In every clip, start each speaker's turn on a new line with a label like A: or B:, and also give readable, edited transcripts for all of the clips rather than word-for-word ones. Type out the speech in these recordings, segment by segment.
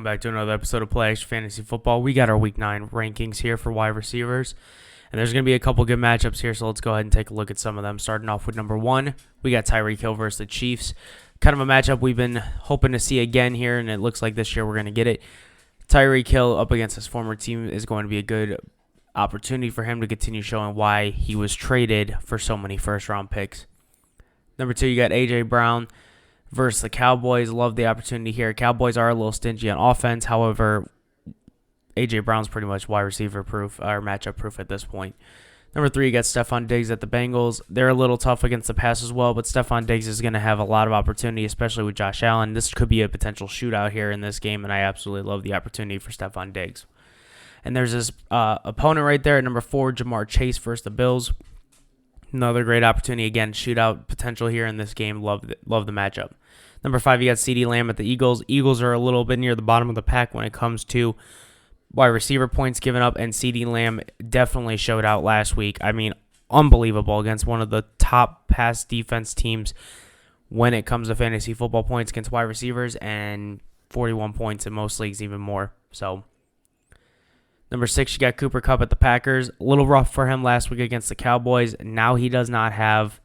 A: back to another episode of Avid Fantasy Football. We got our Week 9 rankings here for wide receivers, and there's going to be a couple good matchups here, so let's go ahead and take a look at some of them. Starting off with number 1, we got Tyreek Hill versus the Chiefs. Kind of a matchup we've been hoping to see again here, and it looks like this year we're going to get it. Tyreek Hill up against his former team is going to be a good opportunity for him to continue showing why he was traded for so many first-round picks. Number 2, you got A.J. Brown versus the Cowboys. Love the opportunity here. Cowboys are a little stingy on offense. However, A.J. Brown's pretty much wide receiver proof or matchup proof at this point. Number 3, you got Stephon Diggs at the Bengals. They're a little tough against the pass as well, but Stephon Diggs is going to have a lot of opportunity, especially with Josh Allen. This could be a potential shootout here in this game, and I absolutely love the opportunity for Stephon Diggs. And there's this opponent right there at number 4, Jamar Chase versus the Bills. Another great opportunity. Again, shootout potential here in this game. Love the matchup. Number 5, you got CeeDee Lamb at the Eagles. Eagles are a little bit near the bottom of the pack when it comes to wide receiver points given up, and CeeDee Lamb definitely showed out last week. I mean, unbelievable against one of the top pass defense teams when it comes to fantasy football points against wide receivers, and 41 points in most leagues, even more. So, number 6, you got Cooper Kupp at the Packers. A little rough for him last week against the Cowboys. Now he does not have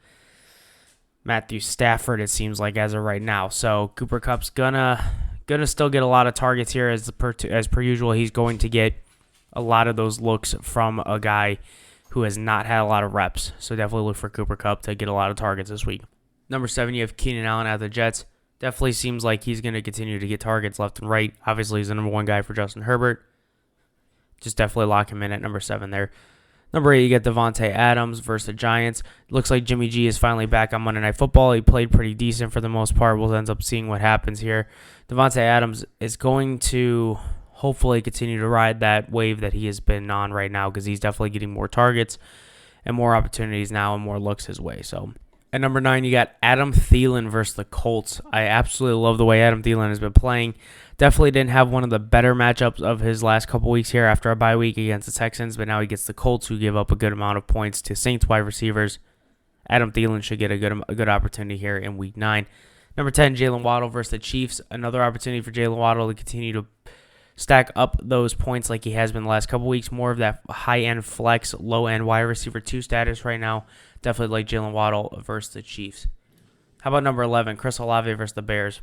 A: Matthew Stafford, it seems like, as of right now. So Cooper Kupp's gonna still get a lot of targets here as per usual. He's going to get a lot of those looks from a guy who has not had a lot of reps. So definitely look for Cooper Kupp to get a lot of targets this week. Number 7, you have Keenan Allen at the Jets. Definitely seems like he's going to continue to get targets left and right. Obviously, he's the number 1 guy for Justin Herbert. Just definitely lock him in at number 7 there. Number 8, you get Devontae Adams versus the Giants. Looks like Jimmy G is finally back on Monday Night Football. He played pretty decent for the most part. We'll end up seeing what happens here. Devontae Adams is going to hopefully continue to ride that wave that he has been on right now, because he's definitely getting more targets and more opportunities now and more looks his way. So at number 9, you got Adam Thielen versus the Colts. I absolutely love the way Adam Thielen has been playing. Definitely didn't have one of the better matchups of his last couple weeks here after a bye week against the Texans, but now he gets the Colts, who give up a good amount of points to Saints wide receivers. Adam Thielen should get a good opportunity here in Week 9. Number 10, Jalen Waddle versus the Chiefs. Another opportunity for Jalen Waddle to continue to stack up those points like he has been the last couple weeks. More of that high-end flex, low-end wide receiver 2 status right now. Definitely like Jalen Waddle versus the Chiefs. How about number 11, Chris Olave versus the Bears?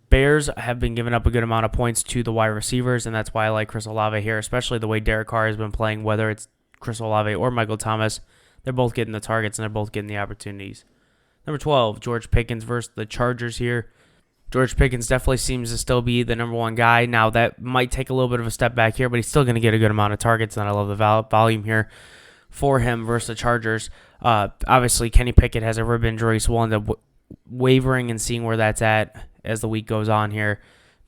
A: Bears have been giving up a good amount of points to the wide receivers, and that's why I like Chris Olave here, especially the way Derek Carr has been playing, whether it's Chris Olave or Michael Thomas. They're both getting the targets, and they're both getting the opportunities. Number 12, George Pickens versus the Chargers here. George Pickens definitely seems to still be the number 1 guy. Now, that might take a little bit of a step back here, but he's still going to get a good amount of targets, and I love the volume here for him versus the Chargers. Obviously, Kenny Pickett has a rib injury, so we'll end up wavering and seeing where that's at as the week goes on here.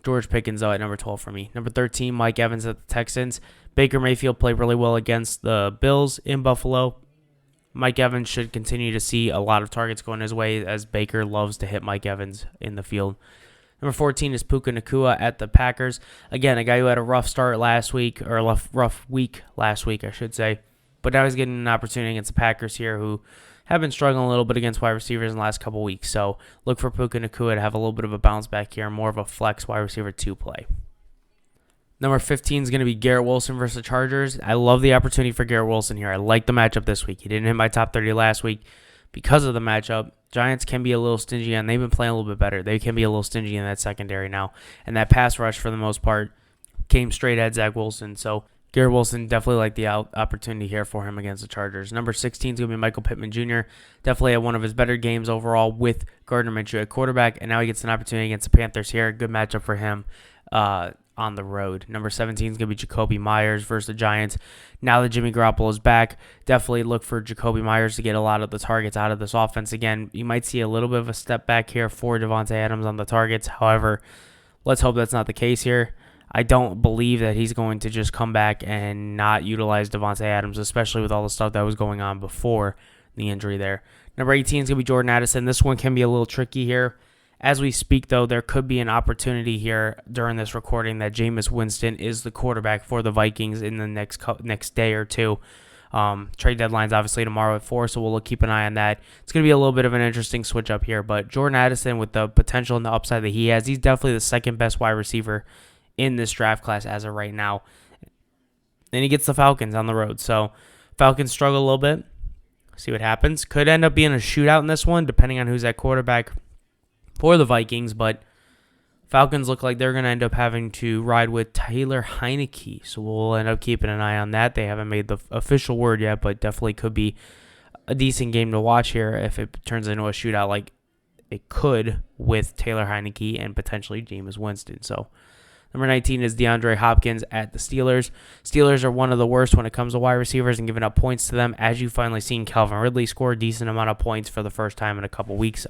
A: George Pickens, though, at number 12 for me. Number 13, Mike Evans at the Texans. Baker Mayfield played really well against the Bills in Buffalo. Mike Evans should continue to see a lot of targets going his way, as Baker loves to hit Mike Evans in the field. Number 14 is Puka Nacua at the Packers. Again, a guy who had a rough start last week, or a rough week last week, I should say. But now he's getting an opportunity against the Packers here, who have been struggling a little bit against wide receivers in the last couple weeks. So look for Puka Nacua to have a little bit of a bounce back here, more of a flex wide receiver 2 play. Number 15 is going to be Garrett Wilson versus the Chargers. I love the opportunity for Garrett Wilson here. I like the matchup this week. He didn't hit my top 30 last week because of the matchup. Giants can be a little stingy, and they've been playing a little bit better. They can be a little stingy in that secondary now. And that pass rush, for the most part, came straight at Zach Wilson. So Garrett Wilson, definitely like the opportunity here for him against the Chargers. Number 16 is going to be Michael Pittman Jr. Definitely had one of his better games overall with Gardner Minshew at quarterback, and now he gets an opportunity against the Panthers here. Good matchup for him on the road. Number 17 is going to be Jacoby Myers versus the Giants. Now that Jimmy Garoppolo is back, definitely look for Jacoby Myers to get a lot of the targets out of this offense. Again, you might see a little bit of a step back here for Devontae Adams on the targets. However, let's hope that's not the case here. I don't believe that he's going to just come back and not utilize Devontae Adams, especially with all the stuff that was going on before the injury there. Number 18 is going to be Jordan Addison. This one can be a little tricky here. As we speak, though, there could be an opportunity here during this recording that Jameis Winston is the quarterback for the Vikings in the next day or two. Trade deadline's obviously tomorrow at 4, so we'll keep an eye on that. It's going to be a little bit of an interesting switch up here, but Jordan Addison, with the potential and the upside that he has, he's definitely the second best wide receiver in this draft class as of right now. And he gets the Falcons on the road, so Falcons struggle a little bit. See what happens. Could end up being a shootout in this one, depending on who's at quarterback for the Vikings, but Falcons look like they're going to end up having to ride with Taylor Heineke, so we'll end up keeping an eye on that. They haven't made the official word yet, but definitely could be a decent game to watch here if it turns into a shootout like it could with Taylor Heineke and potentially Jameis Winston. So number 19 is DeAndre Hopkins at the Steelers. Steelers are one of the worst when it comes to wide receivers and giving up points to them. As you've finally seen, Calvin Ridley score a decent amount of points for the first time in a couple weeks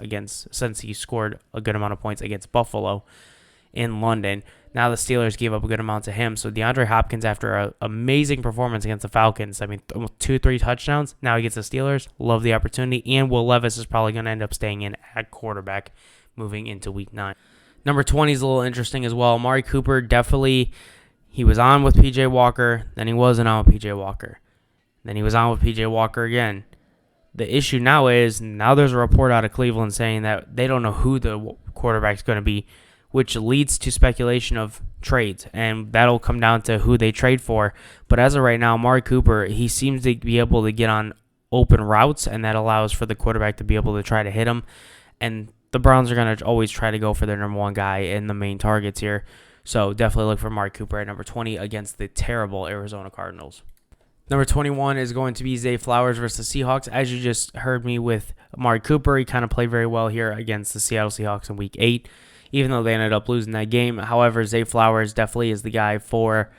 A: since he scored a good amount of points against Buffalo in London. Now the Steelers gave up a good amount to him. So DeAndre Hopkins, after an amazing performance against the Falcons, 2-3 touchdowns, now he gets the Steelers. Love the opportunity. And Will Levis is probably going to end up staying in at quarterback moving into week 9. Number 20 is a little interesting as well. Amari Cooper, definitely, he was on with P.J. Walker, then he wasn't on with P.J. Walker. Then he was on with P.J. Walker again. The issue now is, there's a report out of Cleveland saying that they don't know who the quarterback's going to be, which leads to speculation of trades, and that'll come down to who they trade for. But as of right now, Amari Cooper, he seems to be able to get on open routes, and that allows for the quarterback to be able to try to hit him. And the Browns are going to always try to go for their number one guy and the main targets here. So definitely look for Amari Cooper at number 20 against the terrible Arizona Cardinals. Number 21 is going to be Zay Flowers versus the Seahawks. As you just heard me with Amari Cooper, he kind of played very well here against the Seattle Seahawks in Week 8, even though they ended up losing that game. However, Zay Flowers definitely is the guy for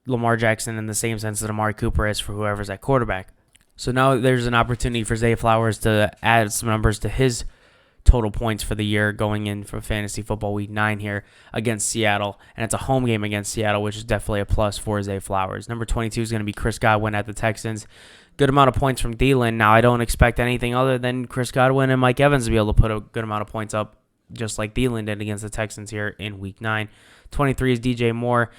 A: Lamar Jackson in the same sense that Amari Cooper is for whoever's at quarterback. So now there's an opportunity for Zay Flowers to add some numbers to his total points for the year going in for Fantasy Football Week 9 here against Seattle. And it's a home game against Seattle, which is definitely a plus for Zay Flowers. Number 22 is going to be Chris Godwin at the Texans. Good amount of points from Thielen. Now, I don't expect anything other than Chris Godwin and Mike Evans to be able to put a good amount of points up, just like Thielen did against the Texans here in Week 9. 23 is DJ Moore.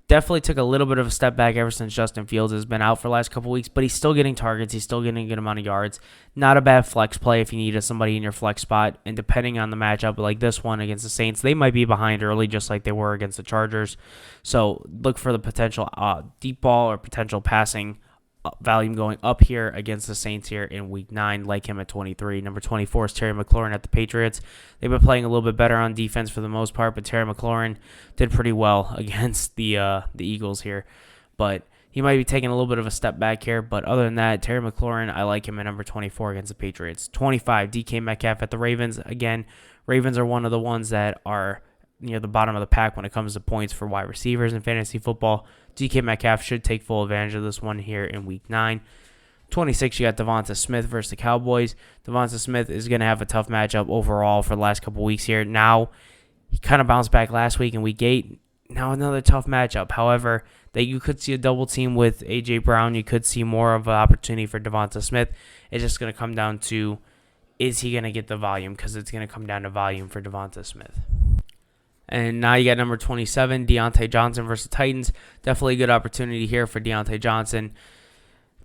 A: Definitely took a little bit of a step back ever since Justin Fields has been out for the last couple weeks, but he's still getting targets. He's still getting a good amount of yards. Not a bad flex play if you need somebody in your flex spot. And depending on the matchup like this one against the Saints, they might be behind early just like they were against the Chargers. So look for the potential deep ball or potential passing volume going up here against the Saints here in Week 9, like him at 23. Number 24 is Terry McLaurin at the Patriots. They've been playing a little bit better on defense for the most part, but Terry McLaurin did pretty well against the Eagles here. But he might be taking a little bit of a step back here, but other than that, Terry McLaurin, I like him at number 24 against the Patriots. 25, DK Metcalf at the Ravens. Again, Ravens are one of the ones that are near the bottom of the pack when it comes to points for wide receivers in fantasy football. DK Metcalf should take full advantage of this one here in Week 9. 26, you got Devonta Smith versus the Cowboys. Devonta Smith is going to have a tough matchup overall for the last couple weeks here. Now, he kind of bounced back last week in Week 8. Now another tough matchup. However, that you could see a double team with A.J. Brown. You could see more of an opportunity for Devonta Smith. It's just going to come down to, is he going to get the volume? Because it's going to come down to volume for Devonta Smith. And now you got number 27, Deontay Johnson versus Titans. Definitely a good opportunity here for Deontay Johnson.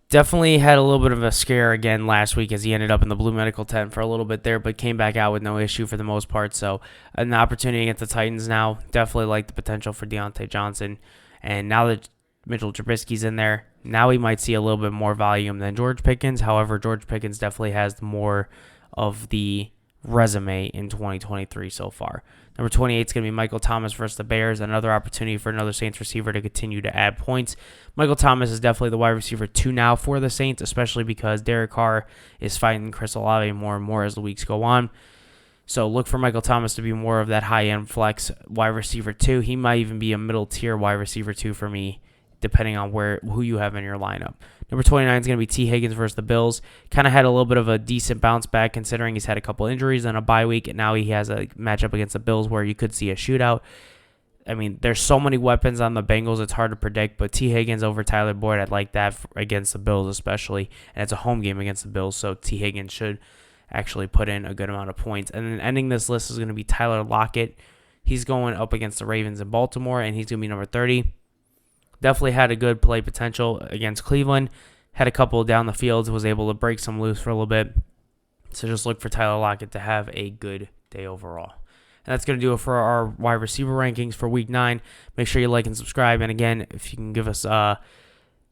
A: Definitely had a little bit of a scare again last week as he ended up in the blue medical tent for a little bit there, but came back out with no issue for the most part. So an opportunity against the Titans now. Definitely like the potential for Deontay Johnson. And now that Mitchell Trubisky's in there, now we might see a little bit more volume than George Pickens. However, George Pickens definitely has more of the resume in 2023 so far. Number 28 is going to be Michael Thomas versus the Bears. Another opportunity for another Saints receiver to continue to add points. Michael Thomas is definitely the wide receiver 2 now for the Saints, especially because Derek Carr is fighting Chris Olave more and more as the weeks go on. So look for Michael Thomas to be more of that high-end flex wide receiver 2. He might even be a middle-tier wide receiver 2 for me, depending on who you have in your lineup. Number 29 is going to be T. Higgins versus the Bills. Kind of had a little bit of a decent bounce back considering he's had a couple injuries and a bye week, and now he has a matchup against the Bills where you could see a shootout. I mean, there's so many weapons on the Bengals, it's hard to predict, but T. Higgins over Tyler Boyd, I'd like that against the Bills especially, and it's a home game against the Bills, so T. Higgins should actually put in a good amount of points. And then ending this list is going to be Tyler Lockett. He's going up against the Ravens in Baltimore, and he's going to be number 30. Definitely had a good play potential against Cleveland. had a couple down the field, was able to break some loose for a little bit. So just look for Tyler Lockett to have a good day overall. And that's going to do it for our wide receiver rankings for Week 9. Make sure you like and subscribe. And again, if you can give us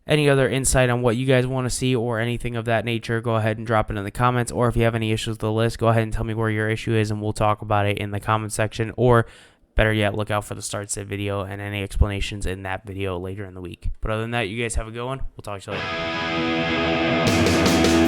A: any other insight on what you guys want to see or anything of that nature, go ahead and drop it in the comments. Or if you have any issues with the list, go ahead and tell me where your issue is, and we'll talk about it in the comment section. Or better yet, look out for the start sit video and any explanations in that video later in the week. But other than that, you guys have a good one. We'll talk to you later.